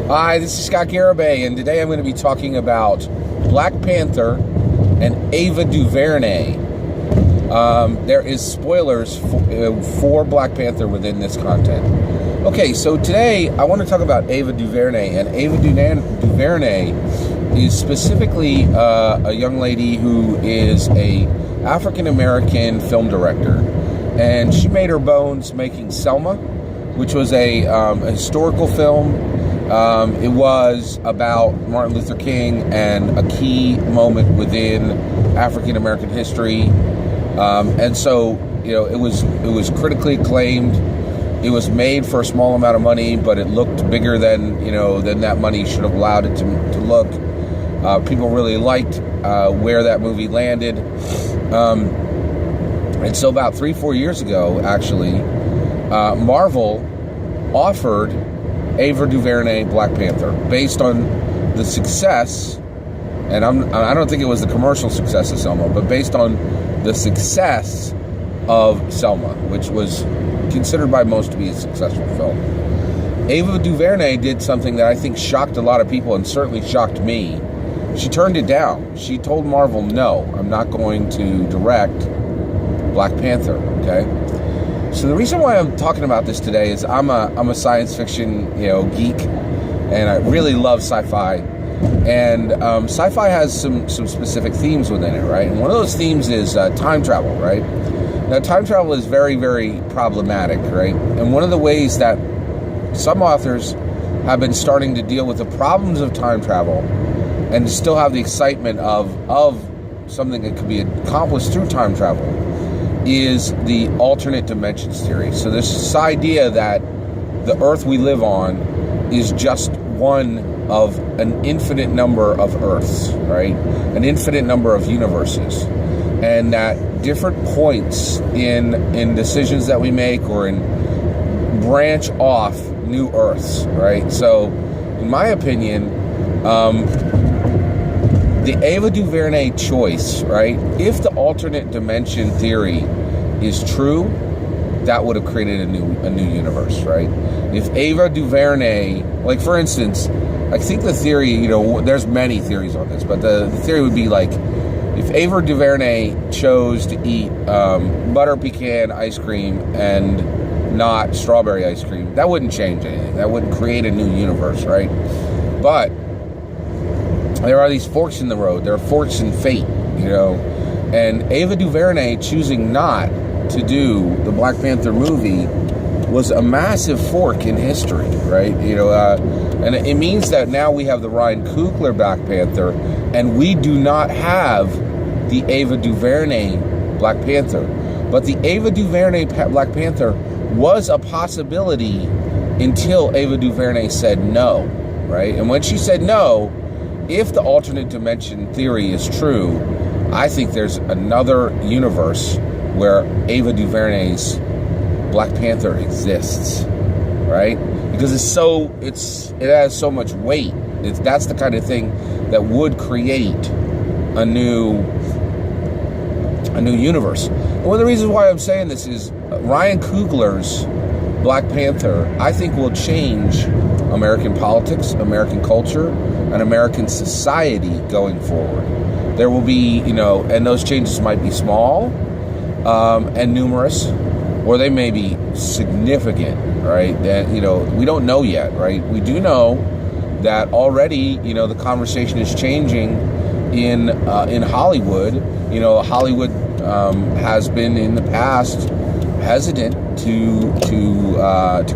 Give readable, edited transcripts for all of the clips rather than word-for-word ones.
Hi, this is Scott Garibay, and today I'm going to be talking about Black Panther and Ava DuVernay. There is spoilers for Black Panther within this content. Okay, so today I want to talk about Ava DuVernay, and Ava DuVernay is specifically a young lady who is a African-American film director, and she made her bones making Selma, which was a historical film. It was about Martin Luther King and a key moment within African American history, and so it was critically acclaimed. It was made for a small amount of money, but it looked bigger than that money should have allowed it to look. People really liked where that movie landed, and so about 3-4 years ago, actually, Marvel offered Ava DuVernay Black Panther based on the success, and I don't think it was the commercial success of Selma, but based on the success of Selma, which was considered by most to be a successful film. Ava DuVernay did something that I think shocked a lot of people, and certainly shocked me. She turned it down. She told Marvel, "No, I'm not going to direct Black Panther." Okay. So the reason why I'm talking about this today is I'm a science fiction geek, and I really love sci-fi, and sci-fi has some specific themes within it, right? And one of those themes is time travel, right? Now, time travel is very, very problematic, right? And one of the ways that some authors have been starting to deal with the problems of time travel and still have the excitement of something that could be accomplished through time travel is the alternate dimensions theory. So this idea that the Earth we live on is just one of an infinite number of Earths, right? An infinite number of universes. And that different points in decisions that we make or in branch off new Earths, right? So, in my opinion, the Ava DuVernay choice, right? If the alternate dimension theory is true, that would have created a new universe, right? If Ava DuVernay, like for instance, I think the theory, there's many theories on this, but the theory would be like, if Ava DuVernay chose to eat butter pecan ice cream and not strawberry ice cream, that wouldn't change anything. That wouldn't create a new universe, right? But there are these forks in the road. There are forks in fate, And Ava DuVernay choosing not to do the Black Panther movie was a massive fork in history, right? And it means that now we have the Ryan Coogler Black Panther, and we do not have the Ava DuVernay Black Panther. But the Ava DuVernay Black Panther was a possibility until Ava DuVernay said no, right? And when she said no, if the alternate dimension theory is true, I think there's another universe where Ava DuVernay's Black Panther exists, right? Because it has so much weight. That's the kind of thing that would create a new universe. And one of the reasons why I'm saying this is Ryan Coogler's Black Panther, I think, will change American politics, American culture, and American society going forward. There will be, and those changes might be small and numerous, or they may be significant, right? That, we don't know yet, right? We do know that already, the conversation is changing in Hollywood. Hollywood has been in the past hesitant to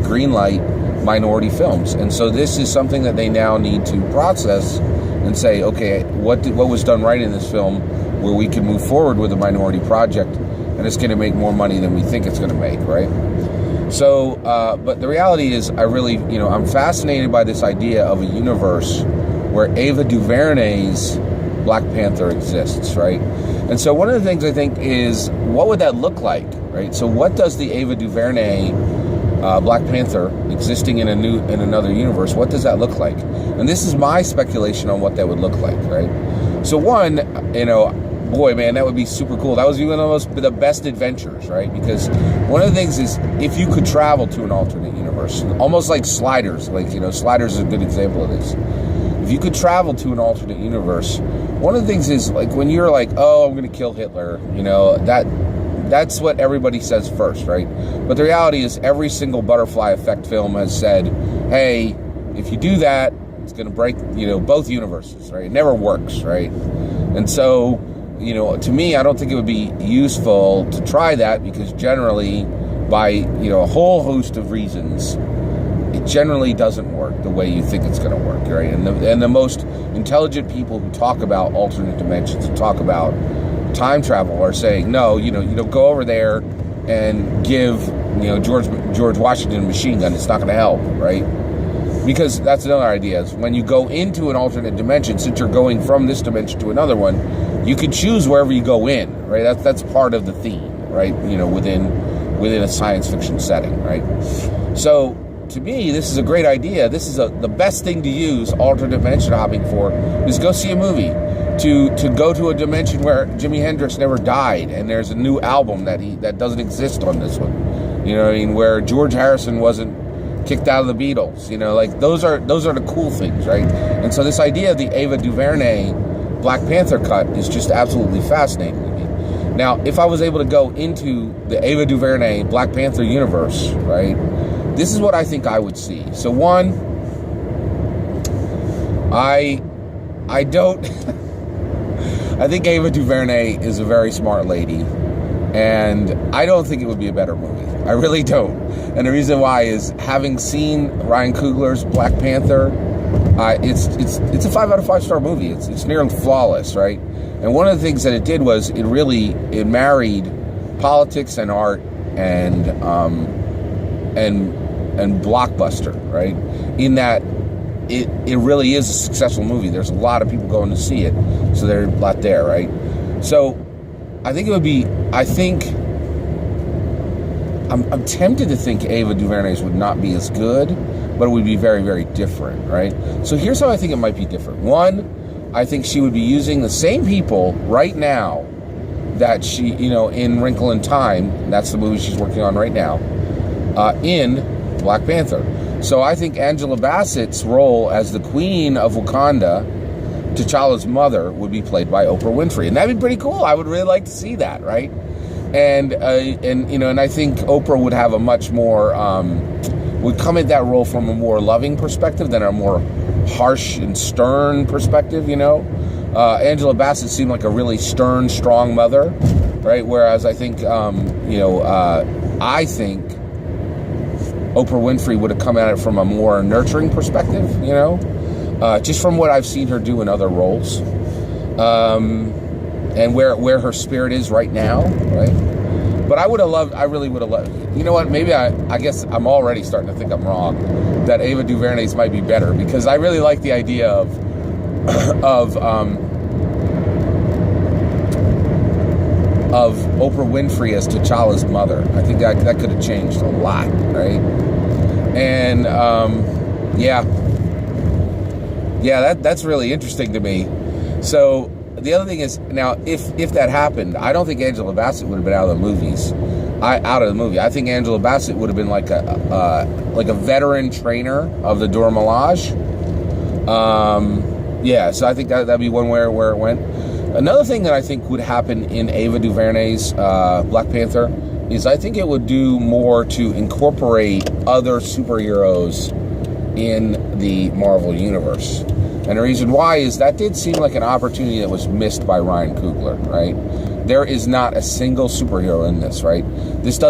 greenlight minority films, and so this is something that they now need to process and say, okay, what was done right in this film where we can move forward with a minority project and it's going to make more money than we think it's going to make, right? So, but the reality is, I really, I'm fascinated by this idea of a universe where Ava DuVernay's Black Panther exists, right? And so one of the things I think is, what would that look like, right? So what does the Ava DuVernay Black Panther existing in another universe, what does that look like? And this is my speculation on what that would look like, right? So one, boy, man, that would be super cool. That was one of the best adventures, right? Because one of the things is, if you could travel to an alternate universe, almost like Sliders, Sliders is a good example of this. If you could travel to an alternate universe, one of the things is, like, when you're like, oh, I'm going to kill Hitler, that's what everybody says first, right? But the reality is, every single Butterfly Effect film has said, hey, if you do that, it's going to break, both universes, right? It never works, right? And so, to me, I don't think it would be useful to try that, because generally, by, a whole host of reasons, it generally doesn't work the way you think it's going to work, right? And the most intelligent people who talk about alternate dimensions, who talk about time travel, are saying, no, go over there and give, George Washington a machine gun. It's not going to help, right? Because that's another idea, is when you go into an alternate dimension, since you're going from this dimension to another one, you can choose wherever you go in, right? That's part of the theme, right? Within a science fiction setting, right? So, to me, this is a great idea. This is the best thing to use alternate dimension hopping for, is go see a movie. To go to a dimension where Jimi Hendrix never died, and there's a new album that doesn't exist on this one. Where George Harrison wasn't kicked out of the Beatles. Those are the cool things, right? And so this idea of the Ava DuVernay Black Panther cut is just absolutely fascinating to me. Now, if I was able to go into the Ava DuVernay Black Panther universe, right, this is what I think I would see. So one, I don't... I think Ava DuVernay is a very smart lady, and I don't think it would be a better movie. I really don't. And the reason why is, having seen Ryan Coogler's Black Panther, it's a 5 out of 5 star movie. It's nearly flawless, right? And one of the things that it did was it married politics and art and blockbuster, right? In that it really is a successful movie. There's a lot of people going to see it, so there's a lot there, right? So I think I'm tempted to think Ava DuVernay's would not be as good, but it would be very, very different, right? So here's how I think it might be different. One, I think she would be using the same people right now that she, in Wrinkle in Time, and that's the movie she's working on right now, in Black Panther. So I think Angela Bassett's role as the Queen of Wakanda, T'Challa's mother, would be played by Oprah Winfrey, and that'd be pretty cool. I would really like to see that, right? And I think Oprah would have a much more would come at that role from a more loving perspective than a more harsh and stern perspective. Angela Bassett seemed like a really stern, strong mother, right? Whereas I think I think Oprah Winfrey would have come at it from a more nurturing perspective, just from what I've seen her do in other roles, and where her spirit is right now, right? But I really would have loved, you know what, maybe I guess I'm already starting to think I'm wrong, that Ava DuVernay's might be better, because I really like the idea of Oprah Winfrey as T'Challa's mother. I think that could have changed a lot, right? And that's really interesting to me. So the other thing is, now if that happened, I don't think Angela Bassett would have been out of the movie. I think Angela Bassett would have been like a veteran trainer of the Dora Milaje. So I think that'd be one where it went. Another thing that I think would happen in Ava DuVernay's Black Panther is I think it would do more to incorporate other superheroes in the Marvel Universe. And the reason why is that did seem like an opportunity that was missed by Ryan Coogler, right? There is not a single superhero in this, right? This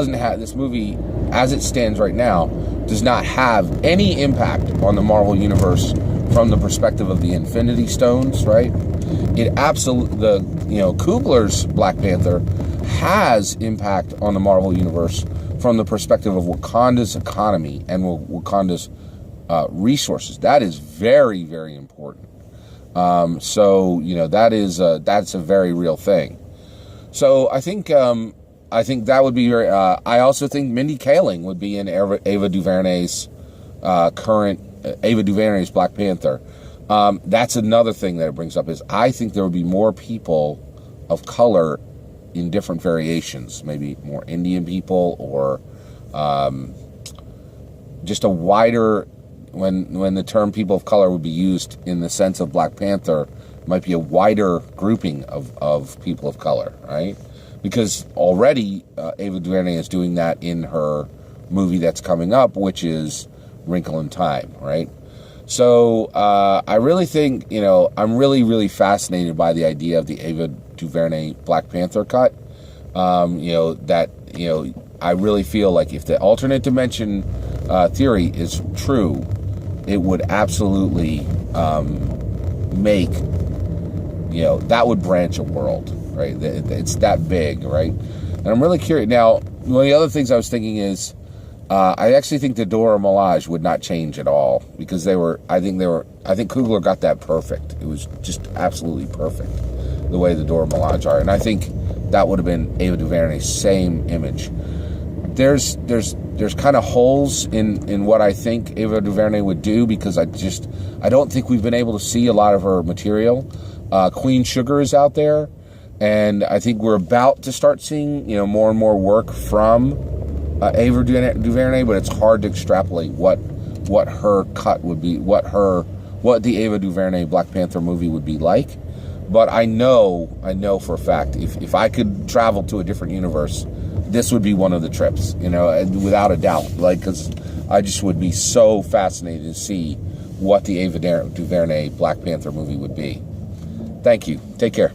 movie, as it stands right now, does not have any impact on the Marvel Universe from the perspective of the Infinity Stones, right? It absolutely, Coogler's Black Panther has impact on the Marvel Universe from the perspective of Wakanda's economy and Wakanda's resources. That is very, very important. That's a very real thing. So I think that would be very. I also think Mindy Kaling would be in Ava DuVernay's Ava DuVernay's Black Panther. That's another thing that it brings up, is I think there would be more people of color in different variations, maybe more Indian people, or just a wider, when the term people of color would be used in the sense of Black Panther, might be a wider grouping of people of color, right? Because already Ava DuVernay is doing that in her movie that's coming up, which is Wrinkle in Time, right? So I really think, I'm really, really fascinated by the idea of the Ava DuVernay Black Panther cut. I really feel like if the alternate dimension theory is true, it would absolutely make, that would branch a world, right? It's that big, right? And I'm really curious. Now, one of the other things I was thinking is, I actually think the Dora Milaje would not change at all, because I think Coogler got that perfect. It was just absolutely perfect, the way the Dora Milaje are. And I think that would have been Ava DuVernay's same image. There's kind of holes in what I think Ava DuVernay would do, because I don't think we've been able to see a lot of her material. Queen Sugar is out there, and I think we're about to start seeing, more and more work from Ava DuVernay, but it's hard to extrapolate what her cut would be, what the Ava DuVernay Black Panther movie would be like. But I know for a fact, if I could travel to a different universe, this would be one of the trips, without a doubt. Because I just would be so fascinated to see what the Ava DuVernay Black Panther movie would be. Thank you. Take care.